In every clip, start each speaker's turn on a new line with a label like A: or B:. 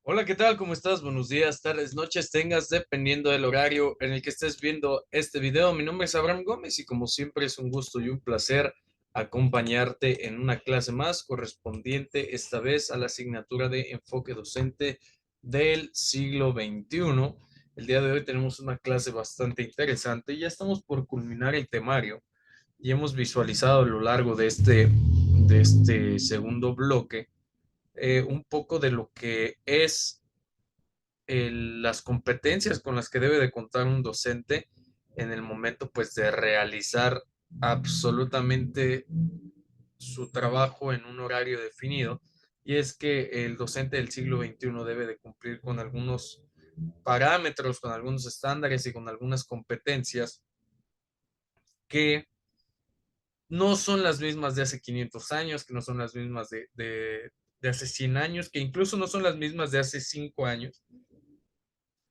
A: Hola, ¿qué tal? ¿Cómo estás? Buenos días, tardes, noches, tengas, dependiendo del horario en el que estés viendo este video. Mi nombre es Abraham Gómez y como siempre es un gusto y un placer acompañarte en una clase más correspondiente esta vez a la asignatura de enfoque docente del siglo XXI. El día de hoy tenemos una clase bastante interesante y ya estamos por culminar el temario y hemos visualizado a lo largo de este segundo bloque un poco de lo que es las competencias con las que debe de contar un docente en el momento pues de realizar absolutamente su trabajo en un horario definido. Y es que el docente del siglo XXI debe de cumplir con algunos parámetros, con algunos estándares y con algunas competencias que no son las mismas de hace 500 años, que no son las mismas de hace 100 años, que incluso no son las mismas de hace 5 años,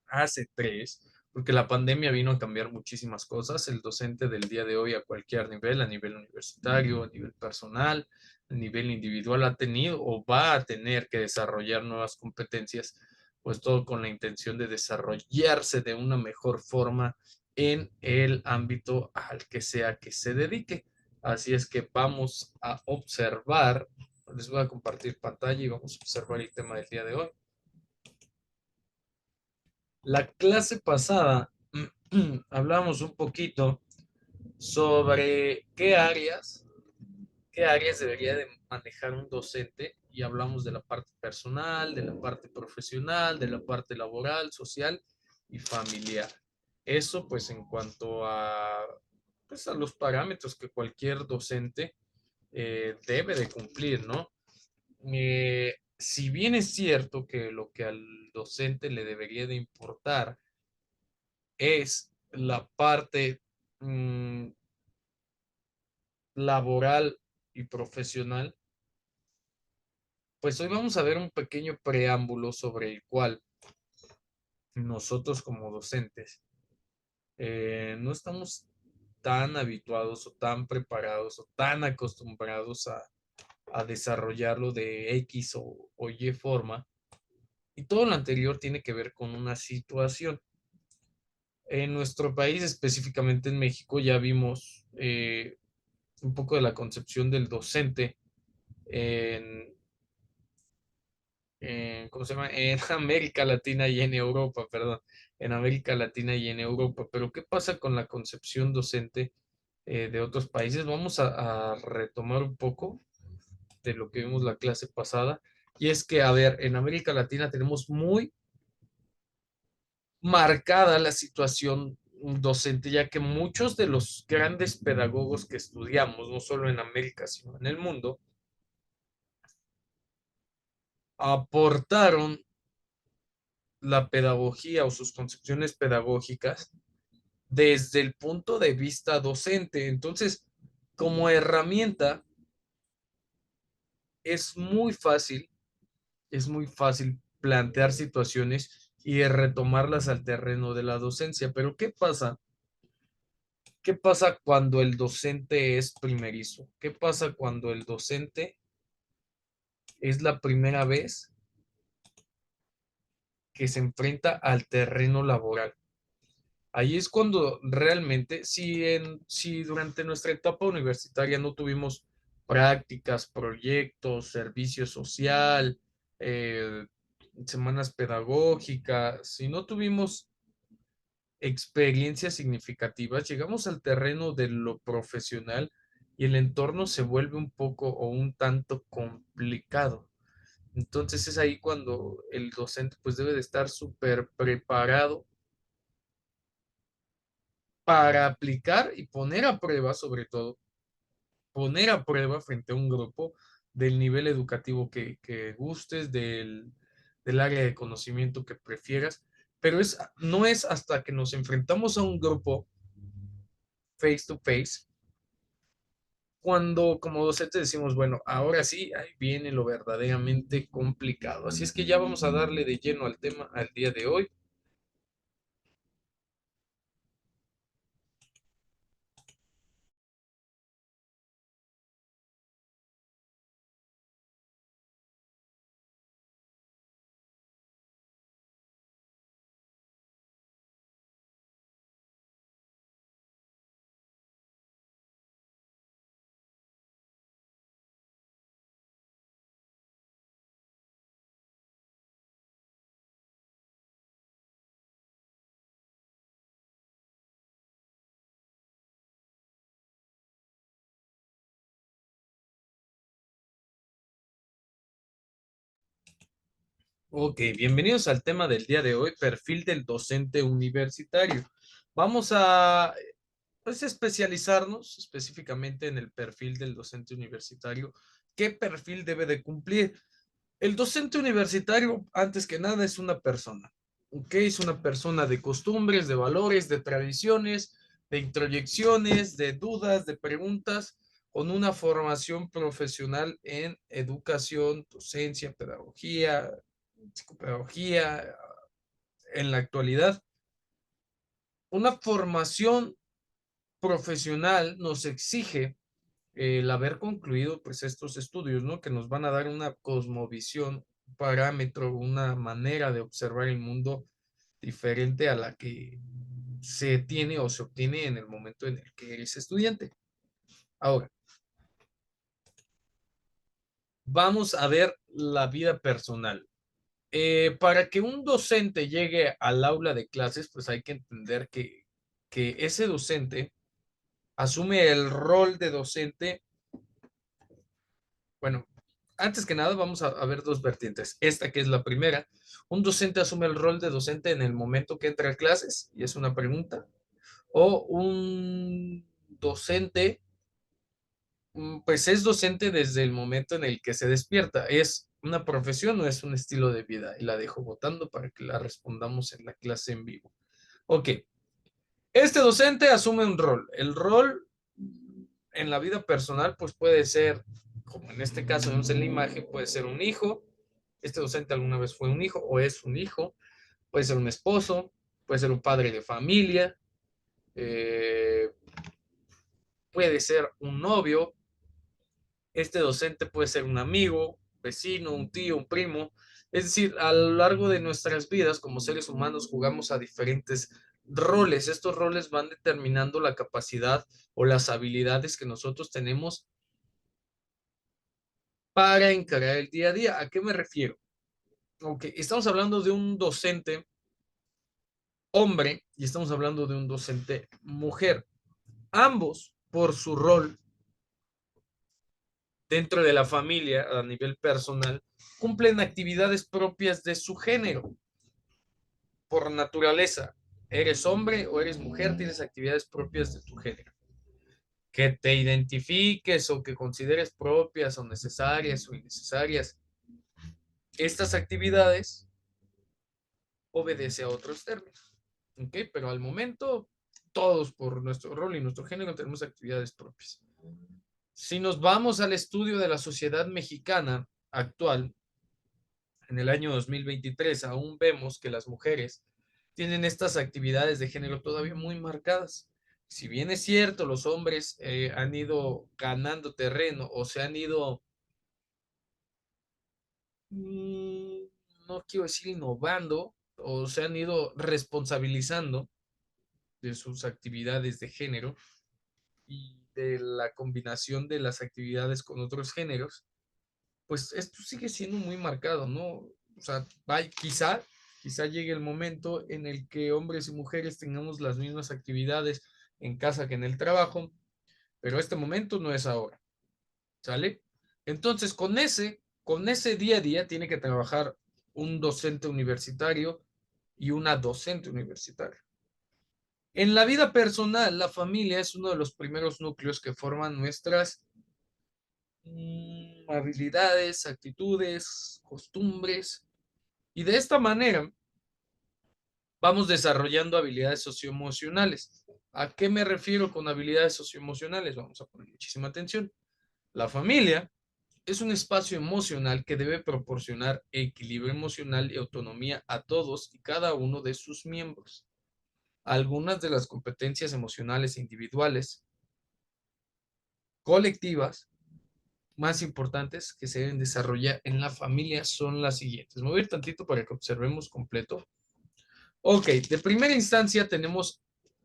A: hace 3, porque la pandemia vino a cambiar muchísimas cosas. El docente del día de hoy a cualquier nivel, a nivel universitario, a nivel personal, a nivel individual, ha tenido o va a tener que desarrollar nuevas competencias, pues todo con la intención de desarrollarse de una mejor forma en el ámbito al que sea que se dedique. Así es que vamos a observar, les voy a compartir pantalla y vamos a observar el tema del día de hoy. La clase pasada hablamos un poquito sobre qué áreas debería de manejar un docente y hablamos de la parte personal, de la parte profesional, de la parte laboral, social y familiar. Eso pues en cuanto pues, a los parámetros que cualquier docente debe de cumplir, ¿no? Si bien es cierto que lo que al docente le debería de importar es la parte mm, laboral y profesional, pues hoy vamos a ver un pequeño preámbulo sobre el cual nosotros como docentes no estamos tan habituados o tan preparados o tan acostumbrados a desarrollarlo de X o Y forma. Y todo lo anterior tiene que ver con una situación. En nuestro país, específicamente en México, ya vimos un poco de la concepción del docente en, ¿cómo se llama? En América Latina y en Europa, perdón, en América Latina y en Europa. Pero ¿qué pasa con la concepción docente de otros países? Vamos a retomar un poco de lo que vimos la clase pasada. Y es que, a ver, en América Latina tenemos muy marcada la situación docente, ya que muchos de los grandes pedagogos que estudiamos, no solo en América, sino en el mundo, aportaron la pedagogía o sus concepciones pedagógicas desde el punto de vista docente. Entonces, como herramienta, es muy fácil, es muy fácil plantear situaciones y retomarlas al terreno de la docencia. Pero ¿qué pasa? ¿Qué pasa cuando el docente es primerizo? ¿Qué pasa cuando el docente es la primera vez que se enfrenta al terreno laboral? Ahí es cuando realmente, si durante nuestra etapa universitaria no tuvimos prácticas, proyectos, servicio social, eh, semanas pedagógicas, si no tuvimos experiencias significativas, llegamos al terreno de lo profesional y el entorno se vuelve un poco o un tanto complicado. Entonces es ahí cuando el docente pues debe de estar súper preparado para aplicar y poner a prueba, sobre todo, poner a prueba frente a un grupo del nivel educativo que gustes, del área de conocimiento que prefieras, pero no es hasta que nos enfrentamos a un grupo face to face cuando como docentes decimos, bueno, ahora sí, ahí viene lo verdaderamente complicado. Así es que ya vamos a darle de lleno al tema al día de hoy. Ok, bienvenidos al tema del día de hoy, perfil del docente universitario. Vamos a pues, especializarnos específicamente en el perfil del docente universitario. ¿Qué perfil debe de cumplir? El docente universitario, antes que nada, es una persona. ¿Ok? Es una persona de costumbres, de valores, de tradiciones, de introyecciones, de dudas, de preguntas, con una formación profesional en educación, docencia, pedagogía, psicopedagogía, en la actualidad. Una formación profesional nos exige el haber concluido pues estos estudios, ¿no? Que nos van a dar una cosmovisión, un parámetro, una manera de observar el mundo diferente a la que se tiene o se obtiene en el momento en el que eres estudiante. Ahora, vamos a ver la vida personal. Para que un docente llegue al aula de clases, pues hay que entender que ese docente asume el rol de docente. Bueno, antes que nada vamos a ver dos vertientes. Esta que es la primera, un docente asume el rol de docente en el momento que entra a clases, y es una pregunta, o un docente, pues es docente desde el momento en el que se despierta. ¿Es una profesión o es un estilo de vida? Y la dejo votando para que la respondamos en la clase en vivo. Ok, este docente asume un rol. El rol en la vida personal, pues puede ser, como en este caso vemos en la imagen, puede ser un hijo. Este docente alguna vez fue un hijo o es un hijo. Puede ser un esposo, puede ser un padre de familia, eh, puede ser un novio. Este docente puede ser un amigo, vecino, un tío, un primo. Es decir, a lo largo de nuestras vidas como seres humanos jugamos a diferentes roles. Estos roles van determinando la capacidad o las habilidades que nosotros tenemos para encarar el día a día. ¿A qué me refiero? Ok, estamos hablando de un docente hombre y estamos hablando de un docente mujer. Ambos, por su rol dentro de la familia a nivel personal, cumplen actividades propias de su género por naturaleza. Eres hombre o eres mujer, tienes actividades propias de tu género. Que te identifiques o que consideres propias o necesarias o innecesarias. Estas actividades obedece a otros términos. ¿Ok? Pero al momento, todos por nuestro rol y nuestro género tenemos actividades propias. Si nos vamos al estudio de la sociedad mexicana actual, en el año 2023 aún vemos que las mujeres tienen estas actividades de género todavía muy marcadas. Si bien es cierto, los hombres han ido ganando terreno o se han ido, mmm, no quiero decir innovando, o se han ido responsabilizando de sus actividades de género y de la combinación de las actividades con otros géneros, pues esto sigue siendo muy marcado, ¿no? O sea, quizá llegue el momento en el que hombres y mujeres tengamos las mismas actividades en casa que en el trabajo, pero este momento no es ahora, ¿sale? Entonces, con ese día a día tiene que trabajar un docente universitario y una docente universitaria. En la vida personal, la familia es uno de los primeros núcleos que forman nuestras habilidades, actitudes, costumbres, y de esta manera vamos desarrollando habilidades socioemocionales. ¿A qué me refiero con habilidades socioemocionales? Vamos a poner muchísima atención. La familia es un espacio emocional que debe proporcionar equilibrio emocional y autonomía a todos y cada uno de sus miembros. Algunas de las competencias emocionales individuales, colectivas, más importantes que se deben desarrollar en la familia son las siguientes. Me voy a ir tantito para que observemos completo. Ok, de primera instancia tenemos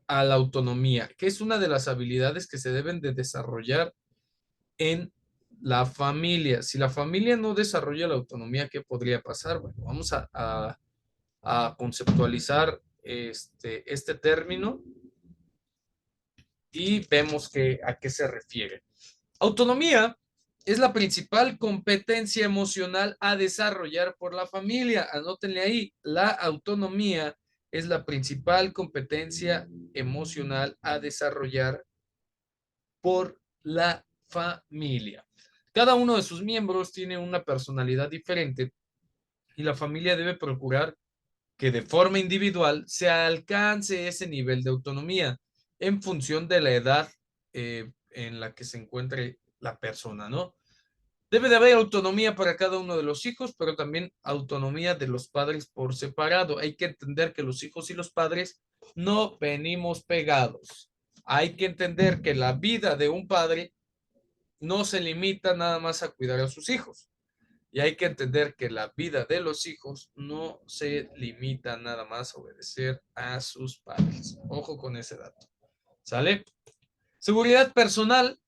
A: a la autonomía, que es una de las habilidades que se deben de desarrollar en la familia. Si la familia no desarrolla la autonomía, ¿qué podría pasar? Bueno, vamos a conceptualizar este término y vemos a qué se refiere. Autonomía es la principal competencia emocional a desarrollar por la familia. Anótenle ahí, la autonomía es la principal competencia emocional a desarrollar por la familia. Cada uno de sus miembros tiene una personalidad diferente y la familia debe procurar que de forma individual se alcance ese nivel de autonomía en función de la edad en la que se encuentre la persona, ¿no? Debe de haber autonomía para cada uno de los hijos, pero también autonomía de los padres por separado. Hay que entender que los hijos y los padres no venimos pegados. Hay que entender que la vida de un padre no se limita nada más a cuidar a sus hijos. Y hay que entender que la vida de los hijos no se limita nada más a obedecer a sus padres. Ojo con ese dato. ¿Sale? Seguridad personal.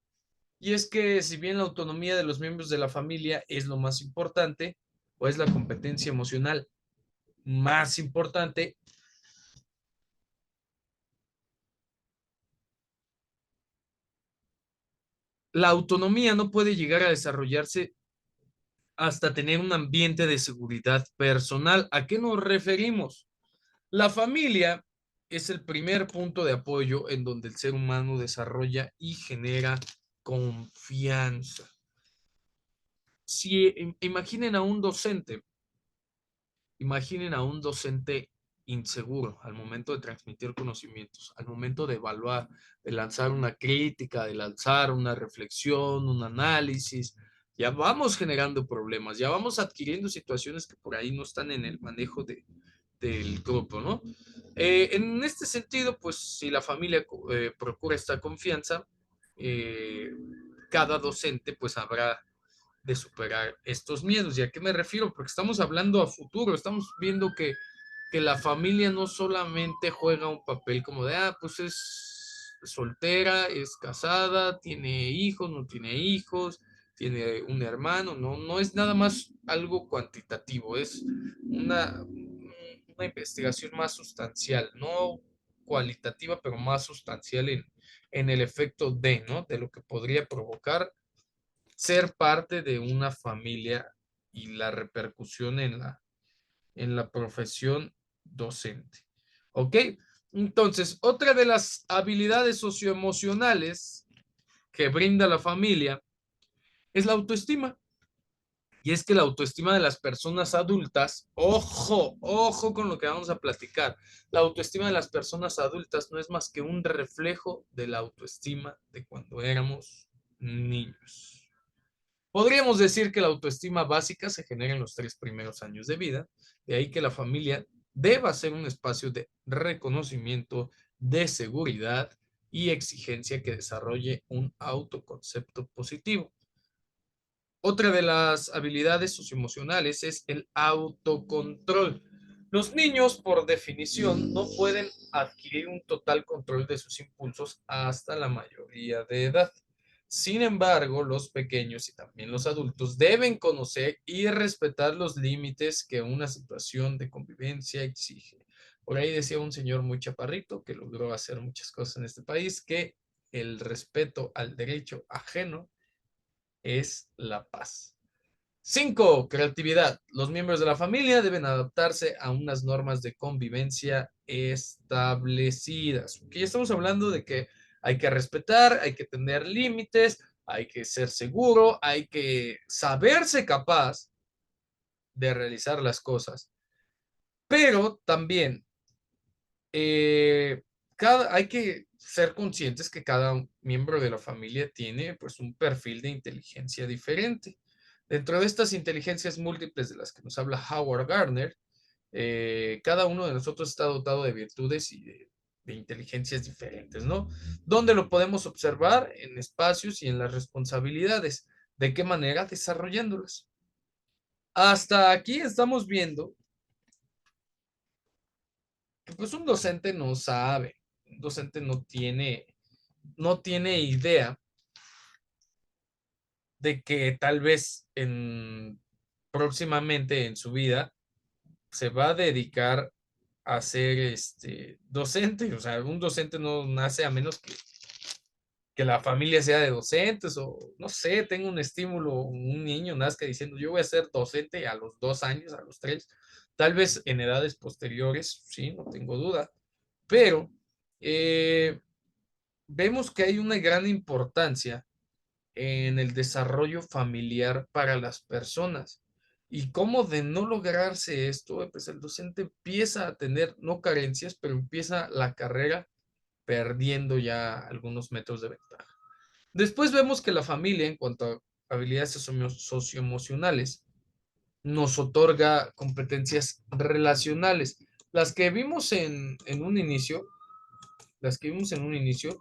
A: Y es que si bien la autonomía de los miembros de la familia es lo más importante, o es la competencia emocional más importante, la autonomía no puede llegar a desarrollarse hasta tener un ambiente de seguridad personal. ¿A qué nos referimos? La familia es el primer punto de apoyo en donde el ser humano desarrolla y genera confianza. Si imaginen a un docente, imaginen a un docente inseguro al momento de transmitir conocimientos, al momento de evaluar, de lanzar una crítica, de lanzar una reflexión, un análisis. Ya vamos generando problemas, ya vamos adquiriendo situaciones que por ahí no están en el manejo del grupo, ¿no? En este sentido, pues si la familia procura esta confianza, eh, cada docente pues habrá de superar estos miedos. ¿Y a qué me refiero? Porque estamos hablando a futuro, estamos viendo que la familia no solamente juega un papel como de, pues es soltera, es casada, tiene hijos, no tiene hijos, tiene un hermano, no, no es nada más algo cuantitativo, es una investigación más sustancial, no cualitativa, pero más sustancial en el efecto de, ¿no? De lo que podría provocar ser parte de una familia y la repercusión en la profesión docente. ¿Ok? Entonces, otra de las habilidades socioemocionales que brinda la familia es la autoestima. Y es que la autoestima de las personas adultas, ojo, ojo con lo que vamos a platicar, la autoestima de las personas adultas no es más que un reflejo de la autoestima de cuando éramos niños. Podríamos decir que la autoestima básica se genera en los 3 primeros años de vida, de ahí que la familia deba ser un espacio de reconocimiento, de seguridad y exigencia que desarrolle un autoconcepto positivo. Otra de las habilidades socioemocionales es el autocontrol. Los niños, por definición, no pueden adquirir un total control de sus impulsos hasta la mayoría de edad. Sin embargo, los pequeños y también los adultos deben conocer y respetar los límites que una situación de convivencia exige. Por ahí decía un señor muy chaparrito que logró hacer muchas cosas en este país, que el respeto al derecho ajeno es la paz. 5. Creatividad. Los miembros de la familia deben adaptarse a unas normas de convivencia establecidas. Aquí estamos hablando de que hay que respetar, hay que tener límites, hay que ser seguro, hay que saberse capaz de realizar las cosas. Pero también eh, hay que ser conscientes que cada miembro de la familia tiene pues un perfil de inteligencia diferente. Dentro de estas inteligencias múltiples de las que nos habla Howard Gardner, cada uno de nosotros está dotado de virtudes y de inteligencias diferentes, ¿no? ¿Dónde lo podemos observar? En espacios y en las responsabilidades. ¿De qué manera? Desarrollándolas. Hasta aquí estamos viendo que pues un docente no sabe, un docente no tiene idea de que tal vez próximamente en su vida se va a dedicar a ser docente. O sea, un docente no nace a menos que que la familia sea de docentes o no sé, tenga un estímulo, un niño nazca diciendo yo voy a ser docente a los 2 años, a los 3, tal vez en edades posteriores, sí, no tengo duda, pero eh, vemos que hay una gran importancia en el desarrollo familiar para las personas. Y cómo de no lograrse esto, pues el docente empieza a tener, no carencias, pero empieza la carrera perdiendo ya algunos metros de ventaja. Después vemos que la familia, en cuanto a habilidades socioemocionales, nos otorga competencias relacionales. Las que vimos en un inicio, las que vimos en un inicio,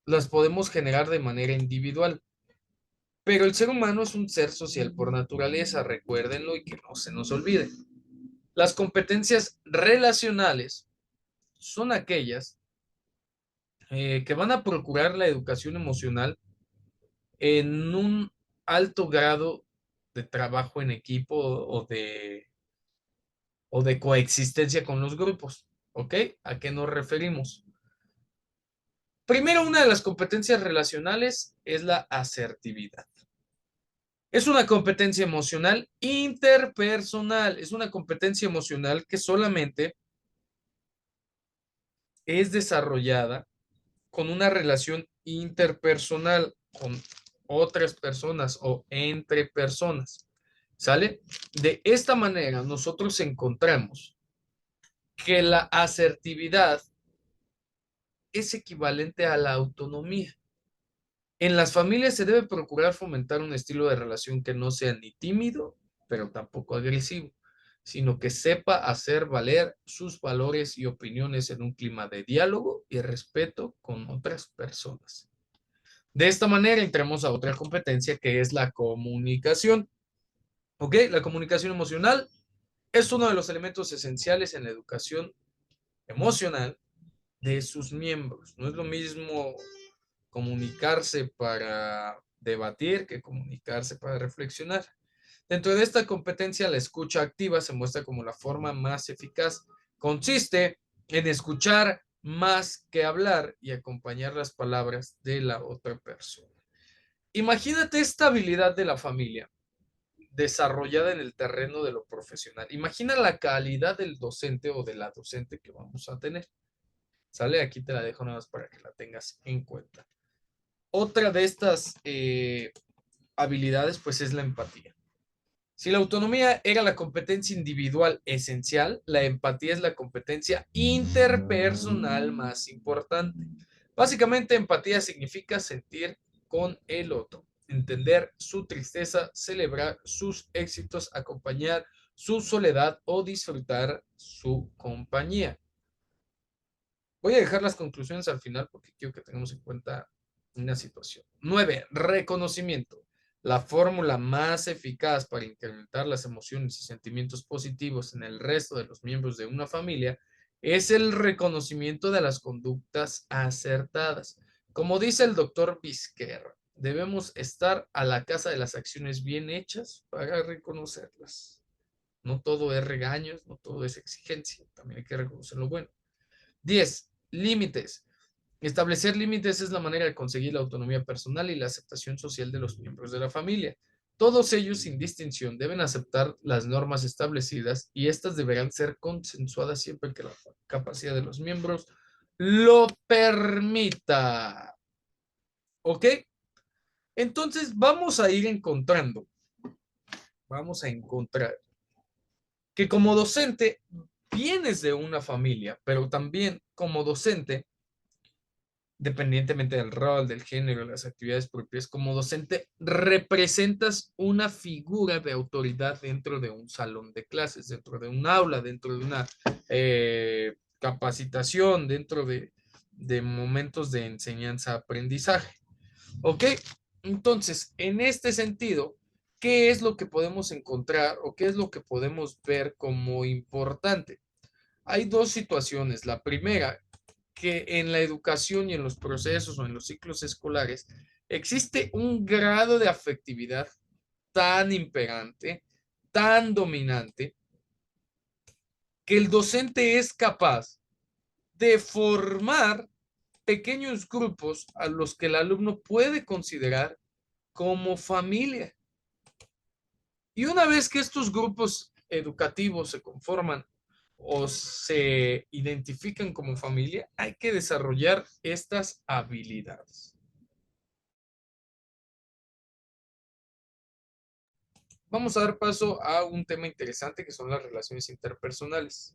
A: las podemos generar de manera individual. Pero el ser humano es un ser social por naturaleza, recuérdenlo y que no se nos olvide. Las competencias relacionales son aquellas que van a procurar la educación emocional en un alto grado de trabajo en equipo o de coexistencia con los grupos. ¿Ok? ¿A qué nos referimos? Primero, una de las competencias relacionales es la asertividad. Es una competencia emocional interpersonal. Es una competencia emocional que solamente es desarrollada con una relación interpersonal con otras personas o entre personas. ¿Sale? De esta manera nosotros encontramos que la asertividad es equivalente a la autonomía. En las familias se debe procurar fomentar un estilo de relación que no sea ni tímido, pero tampoco agresivo, sino que sepa hacer valer sus valores y opiniones en un clima de diálogo y respeto con otras personas. De esta manera entramos a otra competencia que es la comunicación. ¿Ok? La comunicación emocional es uno de los elementos esenciales en la educación emocional de sus miembros. No es lo mismo comunicarse para debatir que comunicarse para reflexionar. Dentro de esta competencia, la escucha activa se muestra como la forma más eficaz. Consiste en escuchar más que hablar y acompañar las palabras de la otra persona. Imagínate esta habilidad de la familia desarrollada en el terreno de lo profesional. Imagina la calidad del docente o de la docente que vamos a tener. ¿Sale? Aquí te la dejo nada más para que la tengas en cuenta. Otra de estas habilidades, pues, es la empatía. Si la autonomía era la competencia individual esencial, la empatía es la competencia interpersonal más importante. Básicamente, empatía significa sentir con el otro, entender su tristeza, celebrar sus éxitos, acompañar su soledad o disfrutar su compañía. Voy a dejar las conclusiones al final porque quiero que tengamos en cuenta una situación. 9. Reconocimiento. La fórmula más eficaz para incrementar las emociones y sentimientos positivos en el resto de los miembros de una familia es el reconocimiento de las conductas acertadas. Como dice el doctor Vizquer, debemos estar a la caza de las acciones bien hechas para reconocerlas. No todo es regaños, no todo es exigencia, también hay que reconocer lo bueno. 10. Límites. Establecer límites es la manera de conseguir la autonomía personal y la aceptación social de los miembros de la familia. Todos ellos, sin distinción, deben aceptar las normas establecidas y estas deberán ser consensuadas siempre que la capacidad de los miembros lo permita. ¿Ok? Entonces vamos a encontrar que como docente vienes de una familia, pero también como docente dependientemente del rol, del género, las actividades propias, como docente representas una figura de autoridad dentro de un salón de clases, dentro de un aula, dentro de una capacitación, dentro de momentos de enseñanza-aprendizaje. ¿Ok? Entonces, en este sentido, ¿qué es lo que podemos encontrar o qué es lo que podemos ver como importante? Hay dos situaciones. La primera, que en la educación y en los procesos o en los ciclos escolares existe un grado de afectividad tan imperante, tan dominante, que el docente es capaz de formar pequeños grupos a los que el alumno puede considerar como familia. Y una vez que estos grupos educativos se conforman o se identifican como familia, hay que desarrollar estas habilidades. Vamos a dar paso a un tema interesante que son las relaciones interpersonales.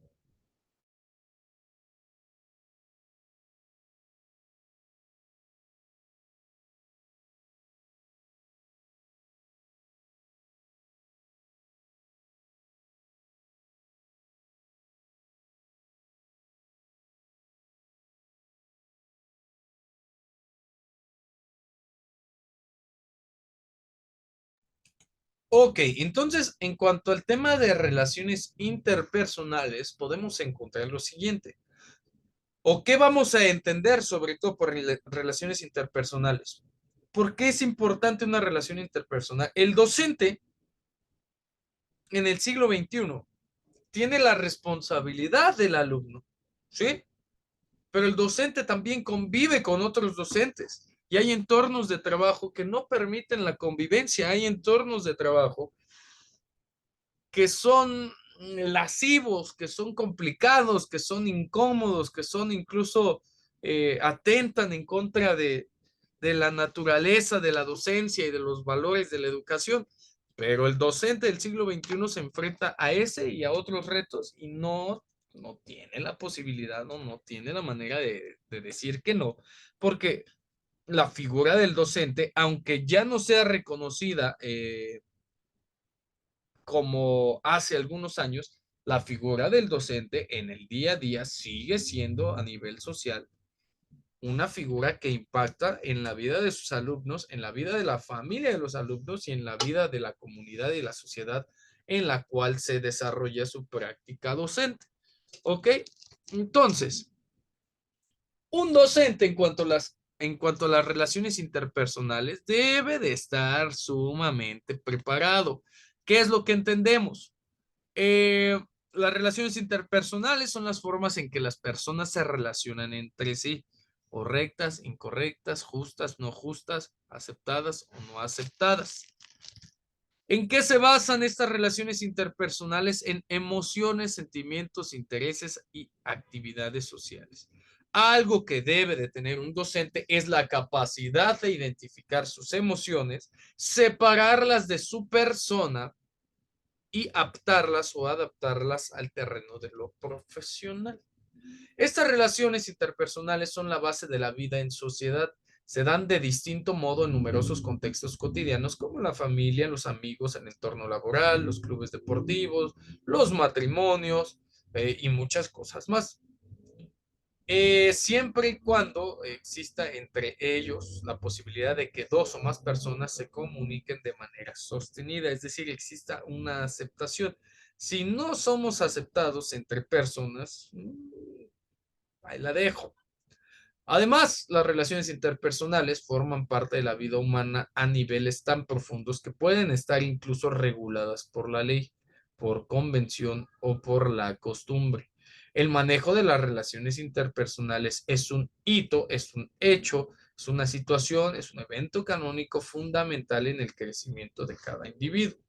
A: Ok, entonces en cuanto al tema de relaciones interpersonales, podemos encontrar lo siguiente. ¿O qué vamos a entender sobre todo por relaciones interpersonales? ¿Por qué es importante una relación interpersonal? El docente en el siglo XXI tiene la responsabilidad del alumno, ¿sí? Pero el docente también convive con otros docentes y hay entornos de trabajo que no permiten la convivencia, hay entornos de trabajo que son lascivos, que son complicados, que son incómodos, que son incluso atentan en contra de la naturaleza de la docencia y de los valores de la educación. Pero el docente del siglo XXI se enfrenta a ese y a otros retos y no tiene la posibilidad, no tiene la manera de decir que no, porque la figura del docente, aunque ya no sea reconocida como hace algunos años, la figura del docente en el día a día sigue siendo a nivel social una figura que impacta en la vida de sus alumnos, en la vida de la familia de los alumnos y en la vida de la comunidad y la sociedad en la cual se desarrolla su práctica docente. ¿Ok? Entonces, un docente en cuanto a las relaciones interpersonales debe de estar sumamente preparado. ¿Qué es lo que entendemos? Eh, las relaciones interpersonales son las formas en que las personas se relacionan entre sí, correctas, incorrectas, justas, no justas, aceptadas o no aceptadas. ¿En qué se basan estas relaciones interpersonales? En emociones, sentimientos, intereses y actividades sociales. Algo que debe de tener un docente es la capacidad de identificar sus emociones, separarlas de su persona y aptarlas o adaptarlas al terreno de lo profesional. Estas relaciones interpersonales son la base de la vida en sociedad. Se dan de distinto modo en numerosos contextos cotidianos como la familia, los amigos, el entorno laboral, los clubes deportivos, los matrimonios y muchas cosas más. Siempre y cuando exista entre ellos la posibilidad de que dos o más personas se comuniquen de manera sostenida, es decir, exista una aceptación. Si no somos aceptados entre personas, ahí la dejo. Además, las relaciones interpersonales forman parte de la vida humana a niveles tan profundos que pueden estar incluso reguladas por la ley, por convención o por la costumbre. El manejo de las relaciones interpersonales es un hito, es un hecho, es una situación, es un evento canónico fundamental en el crecimiento de cada individuo.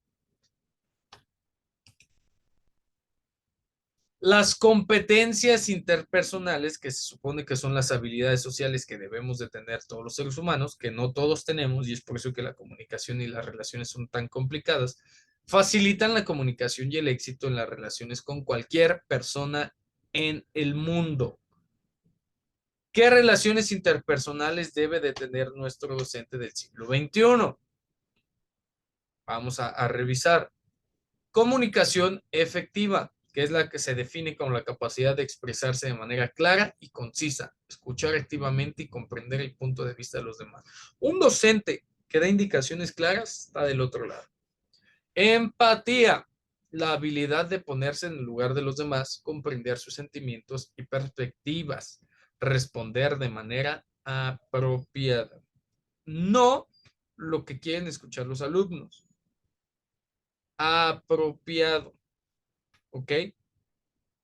A: Las competencias interpersonales, que se supone que son las habilidades sociales que debemos de tener todos los seres humanos, que no todos tenemos, y es por eso que la comunicación y las relaciones son tan complicadas, facilitan la comunicación y el éxito en las relaciones con cualquier persona en el mundo. ¿Qué relaciones interpersonales debe de tener nuestro docente del siglo XXI? Vamos a revisar. Comunicación efectiva, que es la que se define como la capacidad de expresarse de manera clara y concisa, escuchar activamente y comprender el punto de vista de los demás. Un docente que da indicaciones claras está del otro lado. Empatía, la habilidad de ponerse en el lugar de los demás, comprender sus sentimientos y perspectivas, responder de manera apropiada. No lo que quieren escuchar los alumnos. Apropiado. ¿Ok?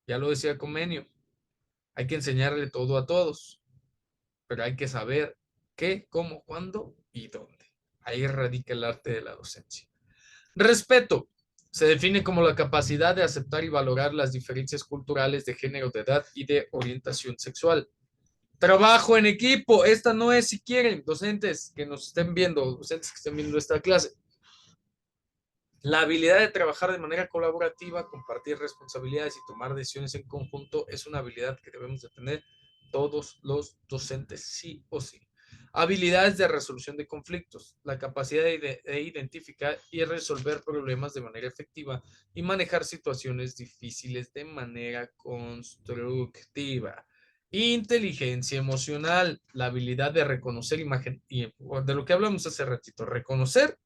A: Ya lo decía Comenio, hay que enseñarle todo a todos. pero hay que saber qué, cómo, cuándo y dónde. Ahí radica el arte de la docencia. Respeto. Se define como la capacidad de aceptar y valorar las diferencias culturales de género, de edad y de orientación sexual. Trabajo en equipo. Esta no es, si quieren, docentes que nos estén viendo, docentes que estén viendo esta clase. La habilidad de trabajar de manera colaborativa, compartir responsabilidades y tomar decisiones en conjunto es una habilidad que debemos de tener todos los docentes, sí o sí. Habilidades de resolución de conflictos, la capacidad de identificar y resolver problemas de manera efectiva y manejar situaciones difíciles de manera constructiva. Inteligencia emocional, la habilidad de reconocer imagen, y de lo que hablamos hace ratito, reconocer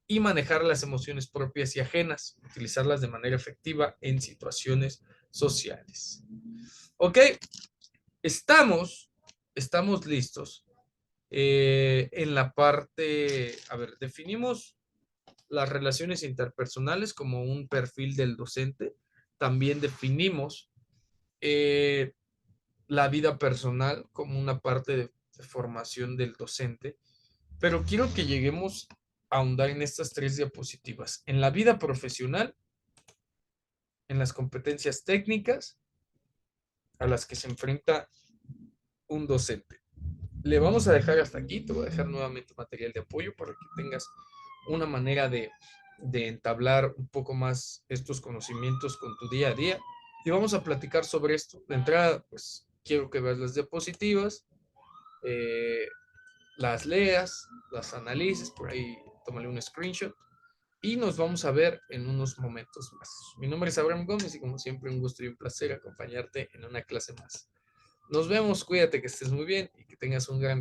A: y manejar las emociones propias y ajenas, utilizarlas de manera efectiva en situaciones sociales. Ok, estamos listos. En la parte, a ver, definimos las relaciones interpersonales como un perfil del docente. También definimos la vida personal como una parte de formación del docente. Pero quiero que lleguemos a ahondar en estas tres diapositivas. En la vida profesional, en las competencias técnicas a las que se enfrenta un docente. Le vamos a dejar hasta aquí, te voy a dejar nuevamente material de apoyo para que tengas una manera de entablar un poco más estos conocimientos con tu día a día. Y vamos a platicar sobre esto. De entrada, pues quiero que veas las diapositivas, eh, las leas, las analices, por ahí tómale un screenshot y nos vamos a ver en unos momentos más. Mi nombre es Abraham Gómez y como siempre un gusto y un placer acompañarte en una clase más. Nos vemos, cuídate, que estés muy bien y que tengas un gran